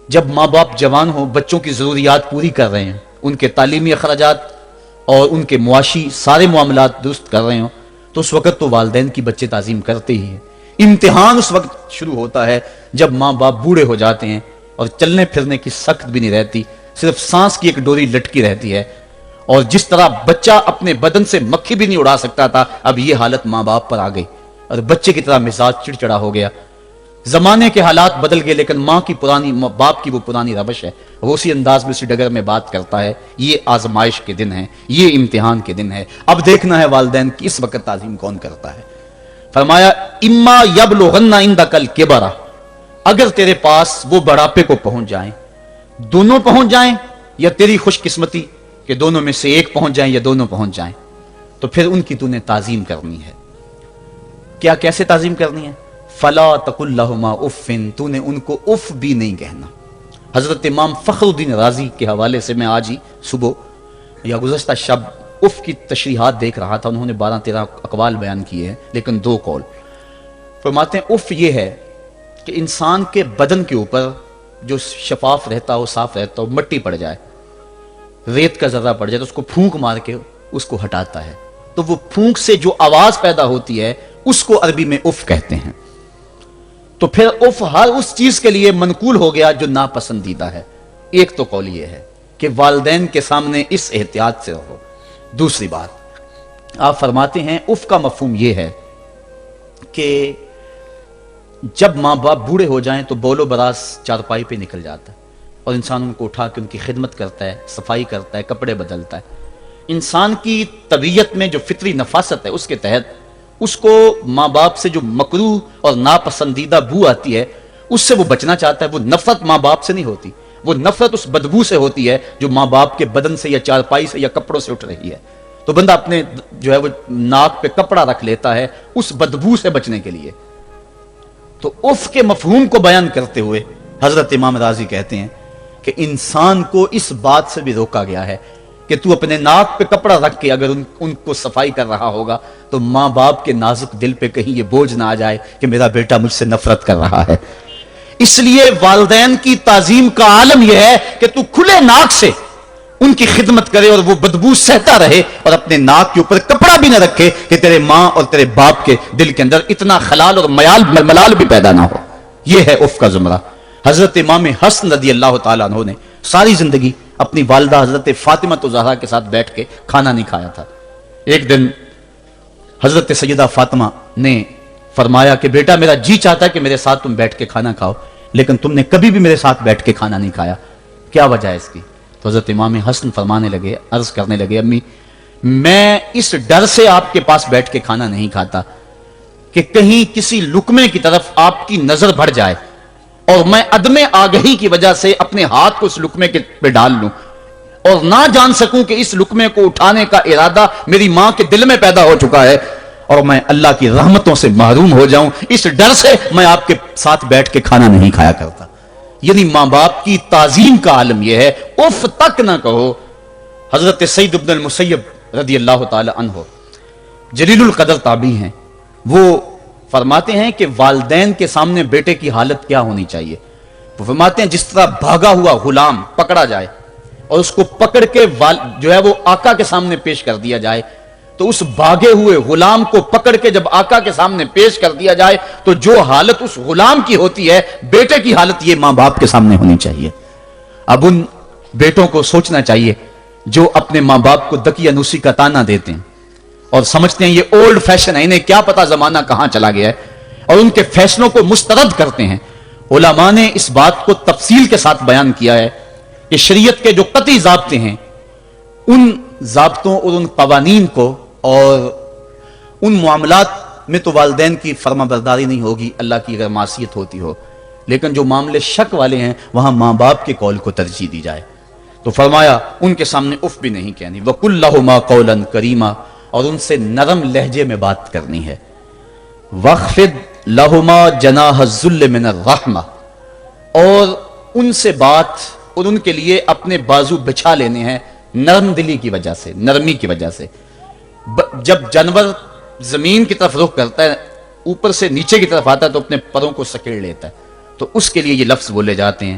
جب ماں باپ جوان ہوں، بچوں کی ضروریات پوری کر رہے ہیں، ان کے تعلیمی اخراجات اور ان کے معاشی سارے معاملات درست کر رہے ہوں، تو اس وقت تو والدین کی بچے تعظیم کرتے ہی ہیں۔ امتحان اس وقت شروع ہوتا ہے جب ماں باپ بوڑھے ہو جاتے ہیں اور چلنے پھرنے کی سخت بھی نہیں رہتی، صرف سانس کی ایک ڈوری لٹکی رہتی ہے، اور جس طرح بچہ اپنے بدن سے مکھی بھی نہیں اڑا سکتا تھا، اب یہ حالت ماں باپ پر آ گئی اور بچے کی طرح مزاج چڑچڑا ہو گیا۔ زمانے کے حالات بدل گئے، لیکن باپ کی وہ پرانی روش ہے، وہ اسی انداز میں اسی ڈگر میں بات کرتا ہے۔ یہ آزمائش کے دن ہیں، یہ امتحان کے دن ہے، اب دیکھنا ہے والدین کی اس وقت تعظیم کون کرتا ہے۔ فرمایا اما یبلغن عندک الکبر، اگر تیرے پاس وہ بڑھاپے کو پہنچ جائیں، دونوں پہنچ جائیں، یا تیری خوش قسمتی کہ دونوں میں سے ایک پہنچ جائیں یا دونوں پہنچ جائیں، تو پھر ان کی تو نے تعظیم کرنی ہے۔ کیا کیسے تعظیم کرنی ہے؟ فلا تقل لہما اف، تو نے ان کو اف بھی نہیں کہنا۔ حضرت امام فخر الدین رازی کے حوالے سے میں آج ہی صبح یا گزشتہ شب اف کی تشریحات دیکھ رہا تھا، انہوں نے 12-13 اقوال بیان کیے ہیں، لیکن 2 قول فرماتے ہیں۔ اف یہ ہے کہ انسان کے بدن کے اوپر جو شفاف رہتا ہو، صاف رہتا ہو، مٹی پڑ جائے، ریت کا ذرہ پڑ جائے تو اس کو پھونک مار کے اس کو ہٹاتا ہے، تو وہ پھونک سے جو آواز پیدا ہوتی ہے اس کو عربی میں اف کہتے ہیں۔ تو پھر اف ہر اس چیز کے لیے منقول ہو گیا جو ناپسندیدہ ہے۔ ایک تو قول یہ ہے کہ والدین کے سامنے اس احتیاط سے رہو۔ دوسری بات آپ فرماتے ہیں اف کا مفہوم یہ ہے کہ جب ماں باپ بوڑھے ہو جائیں تو بول و براز چارپائی پہ نکل جاتا ہے اور انسان ان کو اٹھا کے ان کی خدمت کرتا ہے، صفائی کرتا ہے، کپڑے بدلتا ہے۔ انسان کی طبیعت میں جو فطری نفاست ہے اس کے تحت اس کو ماں باپ سے جو مکروہ اور ناپسندیدہ بو آتی ہے اس سے وہ بچنا چاہتا ہے۔ وہ نفرت ماں باپ سے نہیں ہوتی، وہ نفرت اس بدبو سے ہوتی ہے جو ماں باپ کے بدن سے یا چارپائی سے یا کپڑوں سے اٹھ رہی ہے۔ تو بندہ اپنے جو ہے وہ ناک پہ کپڑا رکھ لیتا ہے اس بدبو سے بچنے کے لیے۔ تو اف کے مفہوم کو بیان کرتے ہوئے حضرت امام رازی کہتے ہیں کہ انسان کو اس بات سے بھی روکا گیا ہے کہ تو اپنے ناک پہ کپڑا رکھ کے اگر ان کو صفائی کر رہا ہوگا تو ماں باپ کے نازک دل پہ کہیں یہ بوجھ نہ آ جائے کہ میرا بیٹا مجھ سے نفرت کر رہا ہے۔ اس لیے والدین کی تعظیم کا عالم یہ ہے کہ تو کھلے ناک سے ان کی خدمت کرے اور وہ بدبو سہتا رہے اور اپنے ناک کے اوپر کپڑا بھی نہ رکھے کہ تیرے ماں اور تیرے باپ کے دل کے اندر اتنا خلال اور ملال بھی پیدا نہ ہو۔ یہ ہے اف کا زمرہ۔ حضرت امام حسن رضی اللہ تعالیٰ عنہ نے ساری زندگی اپنی والدہ حضرت فاطمہ زہرا کے ساتھ بیٹھ کے کھانا نہیں کھایا تھا۔ ایک دن حضرت سیدہ فاطمہ نے فرمایا کہ بیٹا میرا جی چاہتا ہے کہ میرے ساتھ تم بیٹھ کے کھانا کھاؤ، لیکن تم نے کبھی بھی میرے ساتھ بیٹھ کے کھانا نہیں کھایا، کیا وجہ ہے اس کی؟ تو حضرت امام حسن فرمانے لگے، عرض کرنے لگے امی میں اس ڈر سے آپ کے پاس بیٹھ کے کھانا نہیں کھاتا کہ کہیں کسی لقمے کی طرف آپ کی نظر بڑھ جائے اور میں عدم آگہی کی وجہ سے اپنے ہاتھ کو اس لقمے کے پہ ڈال لوں اور نہ جان سکوں کہ اس لقمے کو اٹھانے کا ارادہ میری ماں کے دل میں پیدا ہو چکا ہے اور میں اللہ کی رحمتوں سے محروم ہو جاؤں، اس ڈر سے میں آپ کے ساتھ بیٹھ کے کھانا نہیں کھایا کرتا۔ یعنی ماں باپ کی تعظیم کا عالم یہ ہے، اف تک نہ کہو۔ حضرت سعید بن المسیب رضی اللہ تعالی عنہ جلیل القدر تابعی ہیں، وہ فرماتے ہیں کہ والدین کے سامنے بیٹے کی حالت کیا ہونی چاہیے۔ وہ فرماتے ہیں جس طرح بھاگا ہوا غلام پکڑا جائے اور اس کو پکڑ کے جو ہے وہ آقا کے سامنے پیش کر دیا جائے، تو اس بھاگے ہوئے غلام کو پکڑ کے جب آقا کے سامنے پیش کر دیا جائے تو جو حالت اس غلام کی ہوتی ہے بیٹے کی حالت یہ ماں باپ کے سامنے ہونی چاہیے۔ اب ان بیٹوں کو سوچنا چاہیے جو اپنے ماں باپ کو دقیانوسی کا تانا دیتے ہیں اور سمجھتے ہیں یہ اولڈ فیشن ہے، انہیں کیا پتا زمانہ کہاں چلا گیا ہے، اور ان کے فیصلوں کو مسترد کرتے ہیں۔ علماء نے اس بات کو تفصیل کے ساتھ بیان کیا ہے کہ شریعت کے جو قطعی ضابطے ہیں ان ضابطوں اور ان قوانین کو اور ان معاملات میں تو والدین کی فرما برداری نہیں ہوگی اللہ کی اگر معصیت ہوتی ہو، لیکن جو معاملے شک والے ہیں وہاں ماں باپ کے قول کو ترجیح دی جائے۔ تو فرمایا ان کے سامنے اف بھی نہیں کہنی، وَقُلْ لَهُمَا قَوْلًا كَرِيمًا، اور ان سے نرم لہجے میں بات کرنی ہے۔ وَاخْفِضْ لَهُمَا جَنَاحَ الذُّلِّ مِنَ الرَّحْمَةِ، اور ان سے بات اور ان کے لیے اپنے بازو بچھا لینے ہیں نرم دلی کی وجہ سے، نرمی کی وجہ سے۔ جب جانور زمین کی طرف رخ کرتا ہے اوپر سے نیچے کی طرف آتا ہے تو اپنے پروں کو سکیڑ لیتا ہے، تو اس کے لیے یہ لفظ بولے جاتے ہیں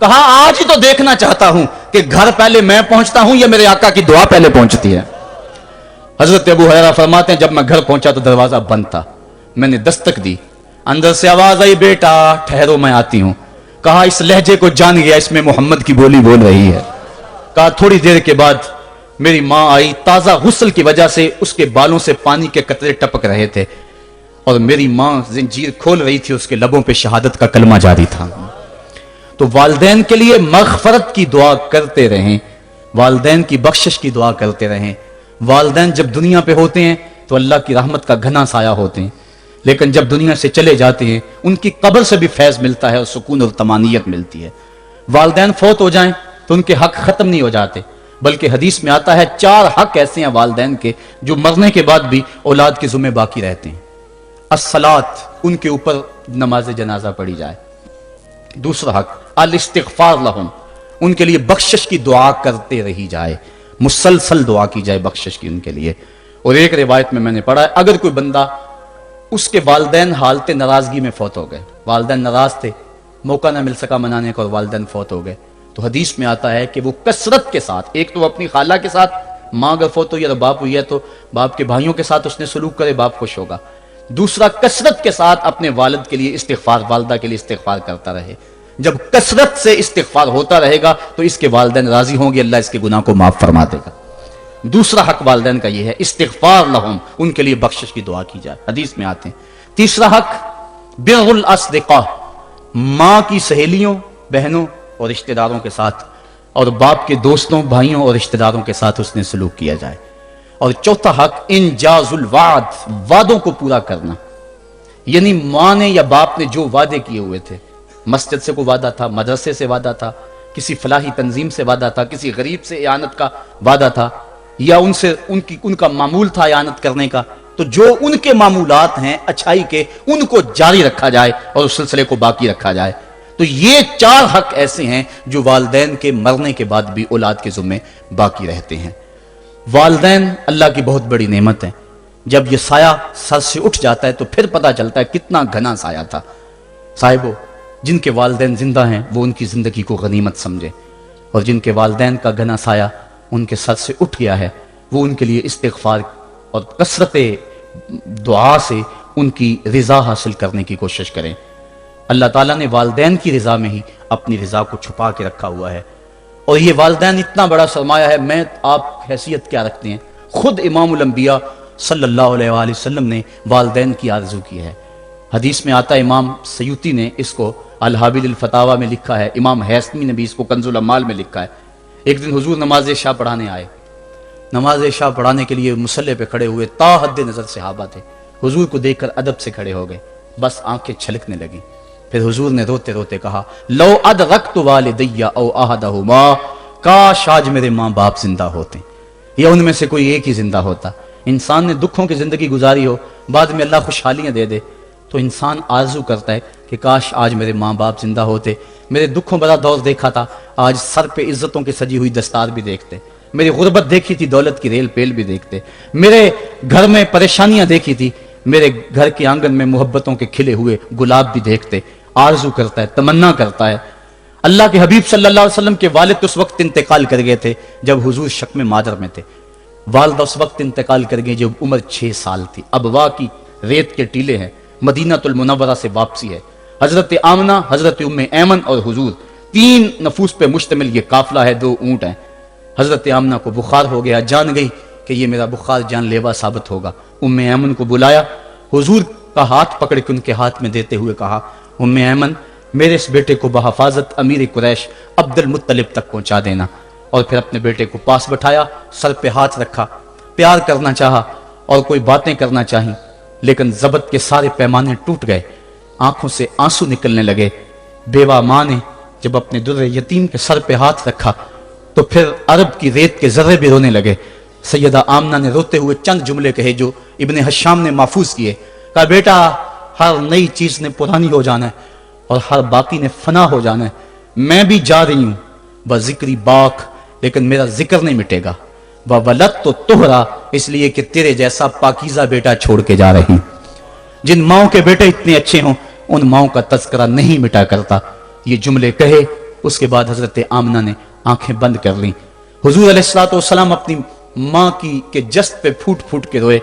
کہا آج ہی تو دیکھنا چاہتا ہوں کہ گھر پہلے میں پہنچتا ہوں یا میرے آقا کی دعا پہلے پہنچتی ہے. حضرت ابو ہریرہ فرماتے ہیں جب میں گھر پہنچا تو دروازہ بند تھا. میں نے دستک دی, اندر سے آواز آئی, بیٹا ٹھہرو میں آتی ہوں. کہا اس لہجے کو جان گیا, اس میں محمد کی بولی بول رہی ہے. کہا تھوڑی دیر کے بعد میری ماں آئی. تازہ غسل کی وجہ سے اس کے بالوں سے پانی کے قطرے ٹپک رہے تھے اور میری ماں زنجیر کھول رہی تھی, اس کے لبوں پہ شہادت کا کلمہ جاری تھا. تو والدین کے لیے مغفرت کی دعا کرتے رہیں, والدین کی بخشش کی دعا کرتے رہیں. والدین جب دنیا پہ ہوتے ہیں تو اللہ کی رحمت کا گھنا سایہ ہوتے ہیں, لیکن جب دنیا سے چلے جاتے ہیں ان کی قبر سے بھی فیض ملتا ہے اور سکون اور طمانینت ملتی ہے. والدین فوت ہو جائیں تو ان کے حق ختم نہیں ہو جاتے, بلکہ حدیث میں آتا ہے 4 حق ایسے ہیں والدین کے جو مرنے کے بعد بھی اولاد کے ذمہ باقی رہتے ہیں. الصلاۃ, ان کے اوپر نماز جنازہ پڑھی جائے. دوسرا حق الاستغفار لہم, ان کے لیے بخشش کی دعا کرتے رہی جائے, مسلسل دعا کی جائے بخشش کی ان کے لیے. اور ایک روایت میں نے پڑھا ہے اگر کوئی بندہ اس کے والدین حالت ناراضگی میں فوت ہو گئے, والدین ناراض تھے, موقع نہ مل سکا منانے کا اور والدین فوت ہو گئے, تو حدیث میں آتا ہے کہ وہ کثرت کے ساتھ, ایک تو اپنی خالہ کے ساتھ, ماں اگر فوت ہوئی ہے تو باپ ہوئی ہے تو باپ کے بھائیوں کے ساتھ اس نے سلوک کرے, باپ خوش ہوگا. دوسرا کثرت کے ساتھ اپنے والد کے لیے استغفار, والدہ کے لیے استغفار کرتا رہے. جب کثرت سے استغفار ہوتا رہے گا تو اس کے والدین راضی ہوں گے, اللہ اس کے گناہ کو معاف فرما دے گا. دوسرا حق والدین کا یہ ہے استغفار لہم, ان کے لیے بخشش کی دعا کی جائے, حدیث میں آتے ہیں. تیسرا حق بر الاصدقاء, ماں کی سہیلیوں, بہنوں اور رشتہ داروں کے ساتھ, اور باپ کے دوستوں, بھائیوں اور رشتہ داروں کے ساتھ اس نے سلوک کیا جائے. اور چوتھا حق انجاز الوعد, وعدوں کو پورا کرنا, یعنی ماں نے یا باپ نے جو وعدے کیے ہوئے تھے, مسجد سے کوئی وعدہ تھا, مدرسے سے وعدہ تھا, کسی فلاحی تنظیم سے وعدہ تھا, کسی غریب سے اعانت کا وعدہ تھا, یا ان کا معمول تھا اعانت کرنے کا, تو جو ان کے معمولات ہیں اچھائی کے ان کو جاری رکھا جائے اور اس سلسلے کو باقی رکھا جائے. تو یہ 4 حق ایسے ہیں جو والدین کے مرنے کے بعد بھی اولاد کے ذمہ باقی رہتے ہیں. والدین اللہ کی بہت بڑی نعمت ہے. جب یہ سایہ سر سے اٹھ جاتا ہے تو پھر پتہ چلتا ہے کتنا گھنا سایہ تھا. صاحبو, جن کے والدین زندہ ہیں وہ ان کی زندگی کو غنیمت سمجھے, اور جن کے والدین کا گھنا سایہ ان کے سر سے اٹھ گیا ہے وہ ان کے لیے استغفار اور کثرت دعا سے ان کی رضا حاصل کرنے کی کوشش کریں. اللہ تعالیٰ نے والدین کی رضا میں ہی اپنی رضا کو چھپا کے رکھا ہوا ہے, اور یہ والدین اتنا بڑا سرمایہ ہے. میں آپ حیثیت کیا رکھتے ہیں, خود امام الانبیاء صلی اللہ علیہ وآلہ وسلم نے والدین کی آرزو کی ہے. حدیث میں آتا ہے, امام سیوطی نے اس کو الحابل الفتاوی میں لکھا ہے, امام حیثمی نے بھی اس کو کنز الامال میں لکھا ہے. ایک دن حضور نماز عشاء پڑھانے آئے, نماز عشاء پڑھانے کے لیے مصلی پہ کھڑے ہوئے, تا حد نظر صحابہ تھے. حضور کو دیکھ کر ادب سے کھڑے ہو گئے, بس آنکھیں چھلکنے لگیں. پھر حضور نے روتے روتے کہا, لو ادرکت والدی او احدہما, کاش آج میرے ماں باپ زندہ ہوتے یا ان میں سے کوئی ایک ہی زندہ ہوتا. انسان نے دکھوں کی زندگی گزاری ہو, بعد میں اللہ خوشحالیاں دے دے, تو انسان آرزو کرتا ہے کہ کاش آج میرے ماں باپ زندہ ہوتے, میرے دکھوں بڑا دور دیکھا تھا, آج سر پہ عزتوں کی سجی ہوئی دستار بھی دیکھتے, میری غربت دیکھی تھی, دولت کی ریل پیل بھی دیکھتے, میرے گھر میں پریشانیاں دیکھی تھی, میرے گھر کے آنگن میں محبتوں کے کھلے ہوئے گلاب بھی دیکھتے. آرزو کرتا ہے, تمنا کرتا ہے. اللہ کے حبیب صلی اللہ علیہ وسلم کے والد اس وقت انتقال کر گئے تھے جب حضور شکم مادر میں تھے, والدہ اس وقت انتقال کر گئی جب عمر 6 سال تھی. ابوا کی ریت کے ٹیلے ہیں, مدینہ المنورہ سے واپسی ہے. حضرت آمنہ, حضرت ام ایمن اور حضور, 3 نفوس پہ مشتمل یہ قافلہ ہے, 2 اونٹ ہیں. حضرت آمنہ کو بخار ہو گیا, جان گئی کہ یہ میرا بخار جان لیوا ثابت ہوگا. ام ایمن کو بلایا, حضور کا ہاتھ پکڑ کے ان کے ہاتھ میں دیتے ہوئے کہا, ام ایمن میرے اس بیٹے کو بحفاظت امیر قریش عبد المطلب تک پہنچا دینا. اور پھر اپنے بیٹے کو پاس بٹھایا, سر پہ ہاتھ رکھا, پیار کرنا چاہا اور کوئی باتیں کرنا چاہیں, لیکن ضبط کے سارے پیمانے ٹوٹ گئے, آنکھوں سے آنسو نکلنے لگے. بیوہ ماں نے جب اپنے در یتیم کے سر پہ ہاتھ رکھا تو پھر عرب کی ریت کے ذرے بھی رونے لگے. سیدہ آمنہ نے روتے ہوئے چند جملے کہے جو ابن حشام نے محفوظ کیے. کہا, بیٹا ہر نئی چیز نے پرانی ہو جانا ہے اور ہر باقی نے فنا ہو جانا ہے. میں بھی جا رہی ہوں بذکری باک, لیکن میرا ذکر نہیں مٹے گا. وَوَلَدْتُ طُهْرًا, اس لیے کہ تیرے جیسا پاکیزہ بیٹا چھوڑ کے جا رہی. جن ماؤں کے بیٹے اتنے اچھے ہوں ان ماؤں کا تذکرہ نہیں مٹا کرتا. یہ جملے کہے اس کے بعد حضرت آمنہ نے آنکھیں بند کر لیں. حضور علیہ الصلوۃ والسلام اپنی ماں کے جسد پہ پھوٹ پھوٹ کے روئے.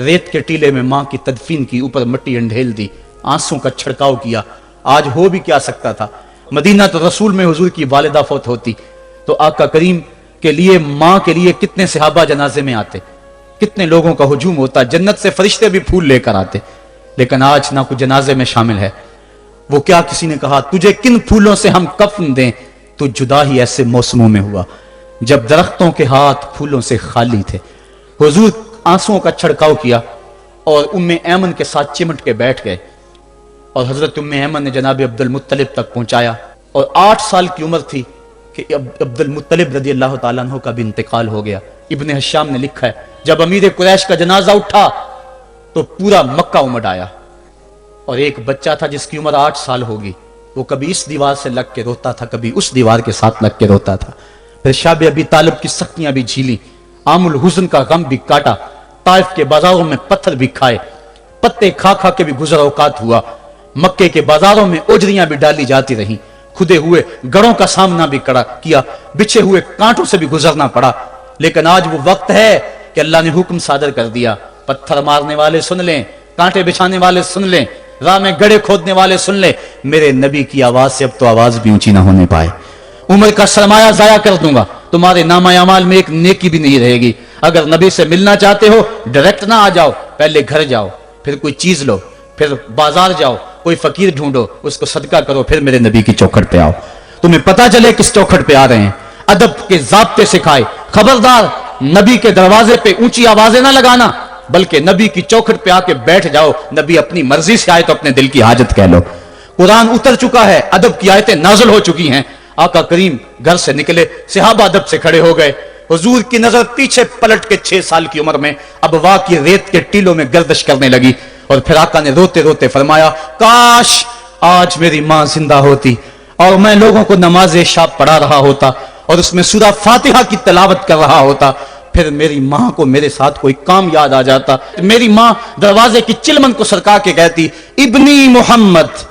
ریت کے ٹیلے میں ماں کی تدفین کی, اوپر مٹی انڈھیل دی, آنسوں کا چھڑکاؤ کیا. آج ہو بھی کیا سکتا تھا, مدینہ تو رسول میں حضور کی والدہ فوت ہوتی تو آقا کریم کے لیے, ماں کے لیے کتنے صحابہ جنازے میں آتے, کتنے لوگوں کا ہجوم ہوتا, جنت سے فرشتے بھی پھول لے کر آتے. لیکن آج نہ کوئی جنازے میں شامل ہے. وہ کیا کسی نے کہا تجھے کن پھولوں سے ہم کفن دیں, تو جدا ہی ایسے موسموں میں ہوا جب درختوں کے ہاتھ پھولوں سے خالی تھے. حضور آنسوؤں کا چھڑکاؤ کیا اور ام ایمن کے ساتھ چمٹ کے بیٹھ گئے, اور حضرت ام ایمن نے جناب عبد المطلب تک پہنچایا. اور 8 سال کی عمر تھی کہ عبد المطلب رضی اللہ تعالیٰ عنہ کا بھی انتقال ہو گیا. ابن حشام نے لکھا ہے جب امیر قریش کا جنازہ اٹھا تو پورا مکہ امڈ آیا, اور ایک بچہ تھا جس کی عمر 8 سال ہوگی, وہ کبھی اس دیوار سے لگ کے روتا تھا, کبھی اس دیوار کے ساتھ لگ کے روتا تھا. پھر شاب ابی طالب کی سختیاں بھی جھیلی, عام الحزن کا غم بھی کاٹا, طائف کے بازاروں میں پتھر بھی کھائے, پتے کھا کھا کے بھی گزر اوقات ہوا, مکے کے بازاروں میں اجریاں بھی ڈالی جاتی رہیں, کھدے ہوئے گڑوں کا سامنا بھی کیا, بچھے ہوئے کانٹوں سے بھی گزرنا پڑا. لیکن آج وہ وقت ہے کہ اللہ نے حکم صادر کر دیا, پتھر مارنے والے سن لیں, کانٹے بچھانے والے سن لیں, راہ میں گڑے کھودنے والے سن لیں, میرے نبی کی آواز سے اب تو آواز بھی اونچی نہ ہونے پائے. عمر کا سرمایہ ضائع کر دوں گا, تمہارے نامہ اعمال میں ایک نیکی بھی نہیں رہے گی. اگر نبی سے ملنا چاہتے ہو ڈائریکٹ نہ آ جاؤ, پہلے گھر جاؤ, پھر کوئی چیز لو, پھر بازار جاؤ, کوئی فقیر ڈھونڈو, اس کو صدقہ کرو, پھر میرے نبی کی چوکھٹ پہ آؤ, تمہیں پتا چلے کس چوکھٹ پہ آ رہے ہیں. ادب کے ضابطے سکھائے, خبردار نبی کے دروازے پہ اونچی آوازیں نہ لگانا, بلکہ نبی کی چوکھٹ پہ آ کے بیٹھ جاؤ. نبی اپنی مرضی سے آئے تو اپنے دل کی حاجت کہہ لو. قرآن اتر چکا ہے, ادب کی آیتیں نازل ہو چکی ہیں. آقا کریم گھر سے نکلے, صحابہ ادب سے کھڑے ہو گئے. حضور کی نظر پیچھے پلٹ کے 6 سال کی عمر میں ابوا کی ریت کے ٹیلوں میں گردش کرنے لگی, اور پھر آقا نے روتے روتے فرمایا کاش آج میری ماں زندہ ہوتی اور میں لوگوں کو نماز عشاء پڑھا رہا ہوتا اور اس میں سورہ فاتحہ کی تلاوت کر رہا ہوتا, پھر میری ماں کو میرے ساتھ کوئی کام یاد آ جاتا. میری ماں دروازے کی چلمن کو سرکا کے کہتی ابنی محمد,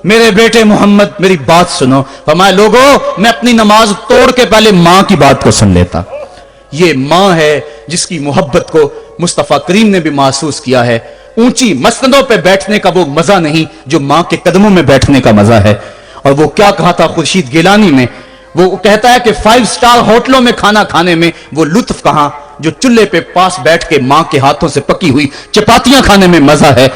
میرے بیٹے محمد میری بات سنو. فرمایا لوگوں میں اپنی نماز توڑ کے پہلے ماں کی بات کو سن لیتا. یہ ماں ہے جس کی محبت کو مصطفیٰ کریم نے بھی محسوس کیا ہے. اونچی مسندوں پہ بیٹھنے کا وہ مزہ نہیں جو ماں کے قدموں میں بیٹھنے کا مزہ ہے. اور وہ کیا کہا تھا خورشید گیلانی نے, وہ کہتا ہے کہ 5 سٹار ہوٹلوں میں کھانا کھانے میں وہ لطف کہاں جو چولہے پہ پاس بیٹھ کے ماں کے ہاتھوں سے پکی ہوئی چپاتیاں کھانے میں مزہ ہے.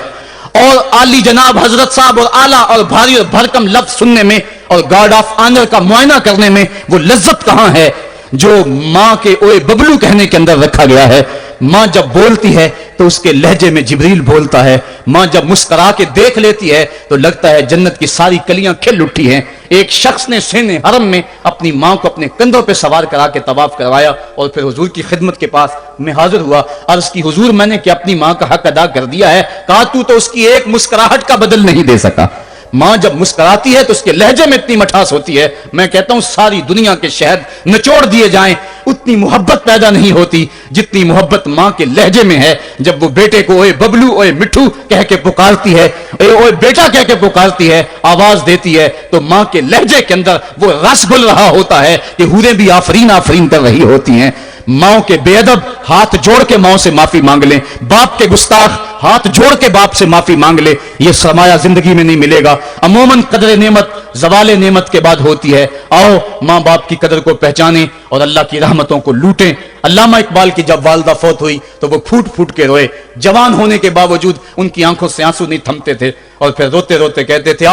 اور عالی جناب حضرت صاحب اور اعلیٰ اور بھاری اور بھرکم لفظ سننے میں اور گارڈ آف آنر کا معائنہ کرنے میں وہ لذت کہاں ہے جو ماں کے اوئے ببلو کہنے کے اندر رکھا گیا ہے. ماں جب بولتی ہے تو اس کے لہجے میں جبریل بولتا ہے. ماں جب مسکرا کے دیکھ لیتی ہے تو لگتا ہے جنت کی ساری کلیاں کھل اٹھی ہیں. ایک شخص نے سین حرم میں اپنی ماں کو اپنے کندھوں پہ سوار کرا کے طواف کروایا اور پھر حضور کی خدمت کے پاس میں حاضر ہوا. عرض کی حضور میں نے کہ اپنی ماں کا حق ادا کر دیا ہے. کہا تو اس کی ایک مسکراہٹ کا بدل نہیں دے سکا. ماں جب مسکراتی ہے تو اس کے لہجے میں اتنی مٹھاس ہوتی ہے, میں کہتا ہوں ساری دنیا کے شہد نچوڑ دیے جائیں اتنی محبت پیدا نہیں ہوتی جتنی محبت ماں کے لہجے میں ہے. جب وہ بیٹے کو اوے ببلو اوے مٹھو کہہ کے پکارتی ہے, اوے بیٹا کہہ کے پکارتی ہے, آواز دیتی ہے, تو ماں کے لہجے کے اندر وہ رس گل رہا ہوتا ہے کہ حوریں بھی آفرین آفرین کر رہی ہوتی ہیں. ماں کے بے ادب ہاتھ جوڑ کے ماں سے معافی مانگ لیں, باپ کے گستاخ ہاتھ جوڑ کے باپ سے معافی مانگ لے. یہ سرمایہ زندگی میں نہیں ملے گا. عموماً قدر نعمت زوال نعمت کے بعد ہوتی ہے. آؤ ماں باپ کی قدر کو پہچانیں اور اللہ کی رحمتوں کو لوٹیں. علامہ اقبال کی جب والدہ فوت ہوئی تو وہ پھوٹ پھوٹ کے روئے. جوان ہونے کے باوجود ان کی آنکھوں سے آنسو نہیں تھمتے تھے اور پھر روتے روتے کہتے تھے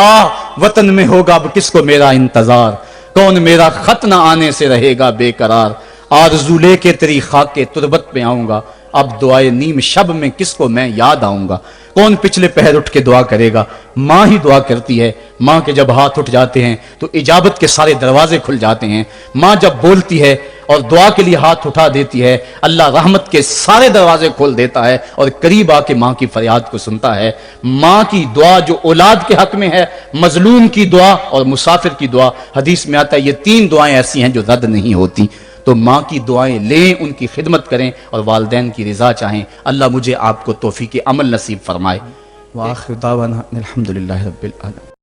وطن میں ہوگا اب کس کو میرا انتظار, کون میرا خط نہ آنے سے رہے گا بے قرار. آرزو لے کے تیری خاک کے تربت پہ آؤں گا, اب دعائے نیم شب میں کس کو میں یاد آؤں گا. کون پچھلے پہر اٹھ کے دعا کرے گا, ماں ہی دعا کرتی ہے. ماں کے جب ہاتھ اٹھ جاتے ہیں تو اجابت کے سارے دروازے کھل جاتے ہیں. ماں جب بولتی ہے اور دعا کے لیے ہاتھ اٹھا دیتی ہے, اللہ رحمت کے سارے دروازے کھول دیتا ہے اور قریب آ کے ماں کی فریاد کو سنتا ہے. ماں کی دعا جو اولاد کے حق میں ہے, مظلوم کی دعا اور مسافر کی دعا, حدیث میں آتا ہے یہ 3 دعائیں ایسی ہیں جو رد نہیں ہوتی. تو ماں کی دعائیں لیں, ان کی خدمت کریں اور والدین کی رضا چاہیں. اللہ مجھے آپ کو توفیق عمل نصیب فرمائے. وآخر دعوانا الحمدللہ رب العالمین.